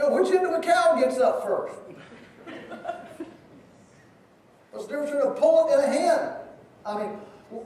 Which end of a cow gets up first? What's the difference between a pullet and a hen? I mean,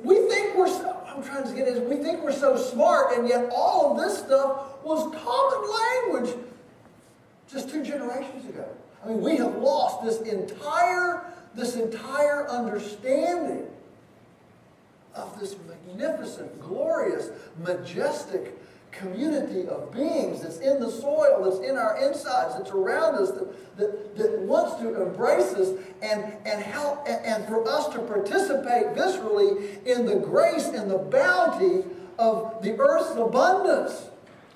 we think we're so, I'm trying to get is we think we're so smart, and yet all of this stuff was common language just 2 generations ago. I mean, we have lost this entire understanding of this magnificent, glorious, majestic community of beings that's in the soil, that's in our insides, that's around us, that wants to embrace us and help and for us to participate viscerally in the grace and the bounty of the earth's abundance.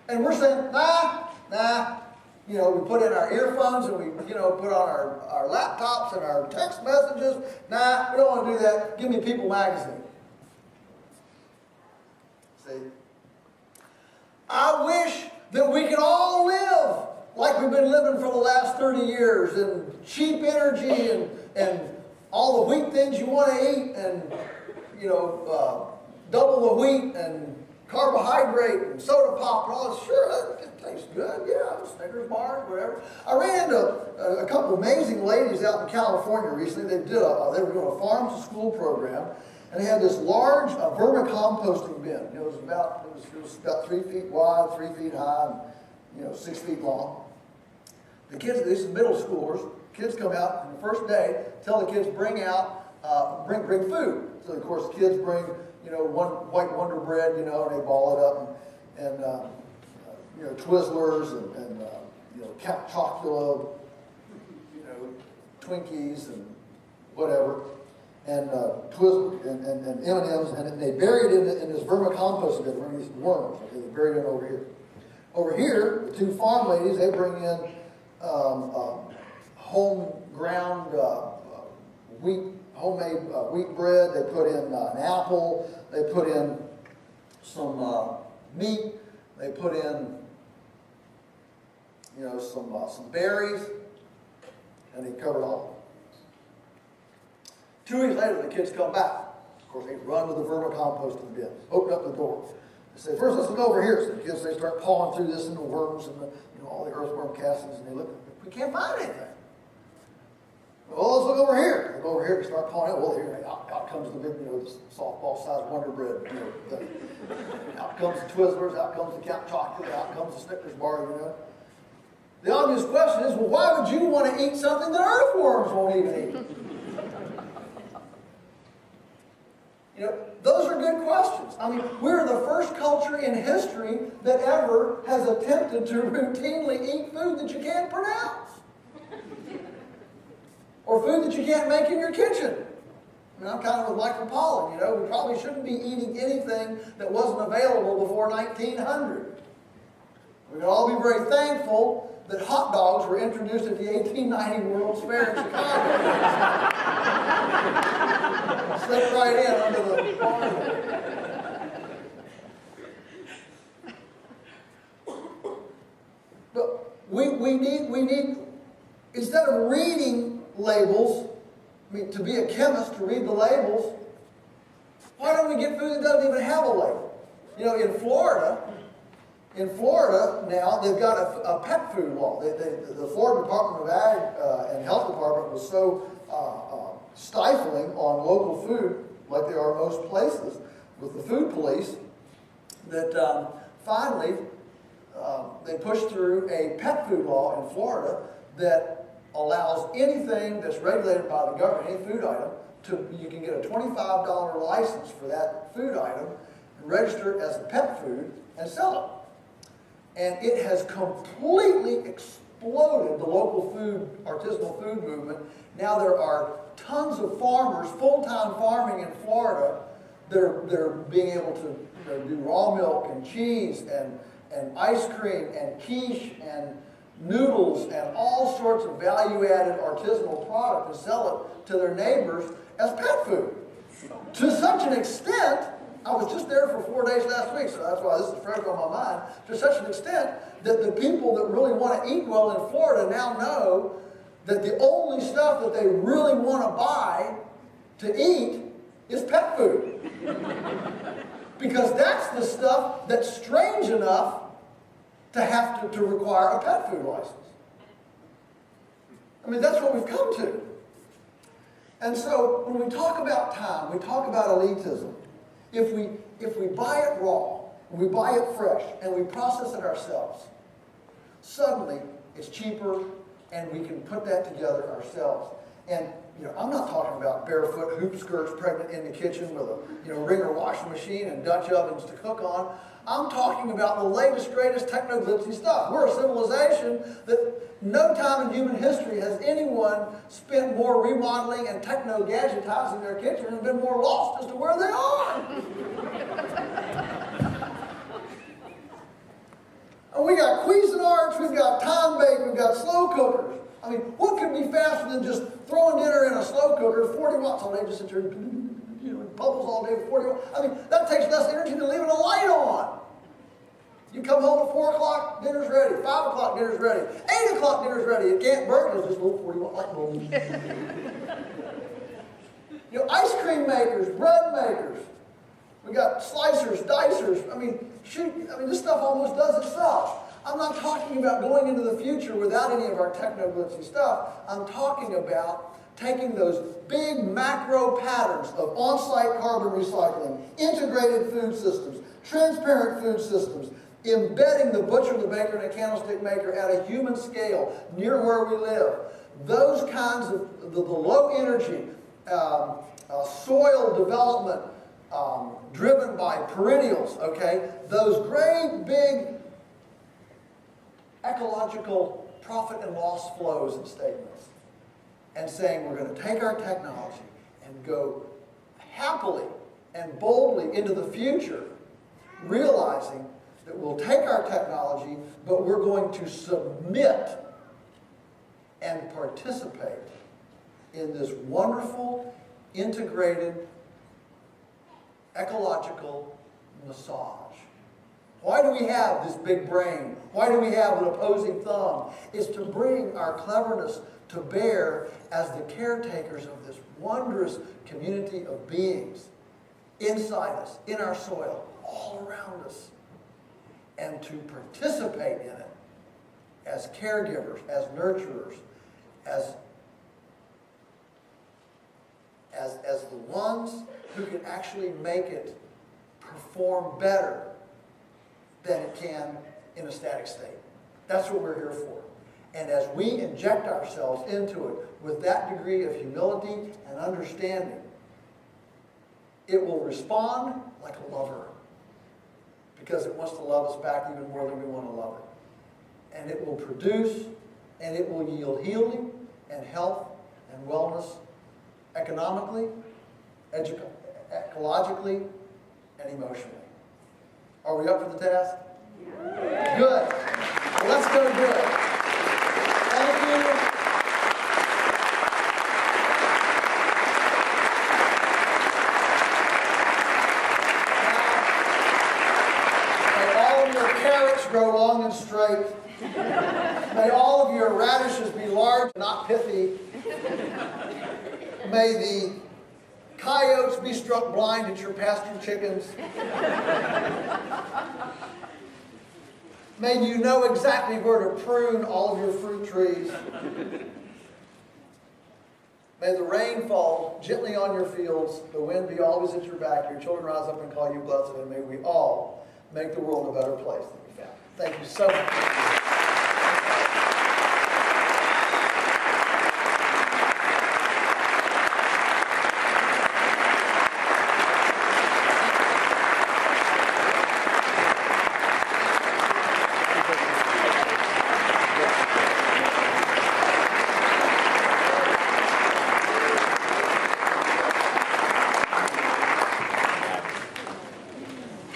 And we're saying, nah. You know, we put in our earphones and we, put on our laptops and our text messages. Nah, we don't want to do that. Give me People magazine. See? I wish that we could all live like we've been living for the last 30 years in cheap energy and all the wheat things you want to eat and, double the wheat and carbohydrate and soda pop and all this. Sure, it tastes good. Yeah, Snickers bars, whatever. I ran into a couple of amazing ladies out in California recently. They were doing a farm to school program. And they had this large vermicomposting bin. It was about 3 feet wide, 3 feet high, and 6 feet long. The kids, these are middle schoolers. Kids come out on the first day, tell the kids bring food. So of course the kids bring one white Wonder Bread, and they ball it up and Twizzlers and Count Chocula, Twinkies and whatever. And Twizzlers and M&Ms, and they buried it in this vermicompost bin, bring these worms. Okay, they buried it over here. Over here, the 2 farm ladies, they bring in home ground homemade wheat bread. They put in an apple. They put in some meat. They put in some berries, and they covered all. 2 weeks later, the kids come back. Of course, they run to the vermicomposting bin, open up the door. They say, first, let's look over here. So the kids, they start pawing through this and the worms and all the earthworm castings, and they look. We can't find anything. Well, let's look over here. They go over here and start pawing it. Well, here, out comes the big, the softball-sized Wonder Bread, thing. Out comes the Twizzlers. Out comes the Count Chocula. Out comes the Snickers bar, The obvious question is, well, why would you want to eat something that earthworms won't even eat? Those are good questions. I mean, we're the first culture in history that ever has attempted to routinely eat food that you can't pronounce. Or food that you can't make in your kitchen. I mean, I'm kind of with Michael Pollan, we probably shouldn't be eating anything that wasn't available before 1900. We can all be very thankful that hot dogs were introduced at the 1890 World's Fair in Chicago. Slipped right in under the farm. But we need, instead of reading labels, to be a chemist, to read the labels, why don't we get food that doesn't even have a label? In Florida now, they've got a pet food law. The Florida Department of Ag and Health Department was so stifling on local food, like they are most places, with the food police, that finally they pushed through a pet food law in Florida that allows anything that's regulated by the government, any food item, you can get a $25 license for that food item, and register it as a pet food, and sell it. And it has completely exploded the local artisanal food movement. Now there are tons of farmers, full-time farming in Florida, they're being able to do raw milk and cheese and ice cream and quiche and noodles and all sorts of value-added artisanal product and sell it to their neighbors as pet food. To such an extent, I was just there for 4 days last week, so that's why this is fresh on my mind, to such an extent that the people that really want to eat well in Florida now know that the only stuff that they really want to buy to eat is pet food. Because that's the stuff that's strange enough to have to require a pet food license. I mean, that's what we've come to. And so when we talk about time, we talk about elitism. If we buy it raw, we buy it fresh, and we process it ourselves, suddenly it's cheaper, and we can put that together ourselves. And I'm not talking about barefoot hoop skirts pregnant in the kitchen with a Ringer washing machine and Dutch ovens to cook on. I'm talking about the latest, greatest techno-glitzy stuff. We're a civilization that no time in human history has anyone spent more remodeling and techno-gadgetizing their kitchen and been more lost as to where they are. And we got Cuisinarts, we've got time bake, we've got slow cookers. I mean, what could be faster than just throwing dinner in a slow cooker, 40 watts all day, just sit there and bubbles all day, 40 watts. I mean, that takes less energy than leaving a light on. You come home at 4 o'clock, dinner's ready. 5 o'clock, dinner's ready. 8 o'clock, dinner's ready. It can't burn, it's just little 40 watt light bulbs. Ice cream makers, bread makers. We got slicers, dicers. I mean, this stuff almost does itself. I'm not talking about going into the future without any of our techno-glitzy stuff. I'm talking about taking those big macro patterns of on-site carbon recycling, integrated food systems, transparent food systems, embedding the butcher, the baker, and the candlestick maker at a human scale near where we live. Those kinds of the low energy, soil development driven by perennials, okay? Those great big ecological profit and loss flows and statements, and saying we're going to take our technology and go happily and boldly into the future, realizing that we'll take our technology, but we're going to submit and participate in this wonderful, integrated, ecological massage. Why do we have this big brain? Why do we have an opposing thumb? It's to bring our cleverness to bear as the caretakers of this wondrous community of beings inside us, in our soil, all around us, and to participate in it as caregivers, as nurturers, as the ones who can actually make it perform better than it can in a static state. That's what we're here for. And as we inject ourselves into it with that degree of humility and understanding, it will respond like a lover, because it wants to love us back even more than we want to love it. And it will produce, and it will yield healing and health and wellness economically, ecologically, and emotionally. Are we up for the task? Yeah. Good. Well, let's go do it. Thank you. May all of your carrots grow long and straight. May all of your radishes be large, not pithy. May the coyotes be struck blind at your pastured chickens. May you know exactly where to prune all of your fruit trees. May the rain fall gently on your fields, the wind be always at your back, your children rise up and call you blessed, and may we all make the world a better place than we found. Thank you so much.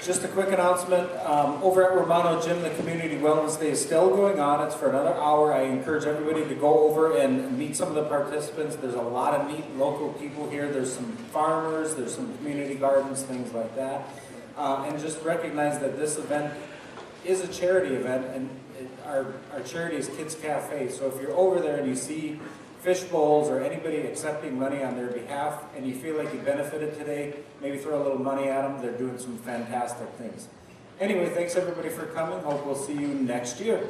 Just a quick announcement. Over at Romano Gym, the Community Wellness Day is still going on. It's for another hour. I encourage everybody to go over and meet some of the participants. There's a lot of neat local people here. There's some farmers, there's some community gardens, things like that. And just recognize that this event is a charity event, and our charity is Kids Cafe. So if you're over there and you see fish bowls or anybody accepting money on their behalf and you feel like you benefited today, maybe throw a little money at them. They're doing some fantastic things. Anyway, thanks everybody for coming. Hope we'll see you next year.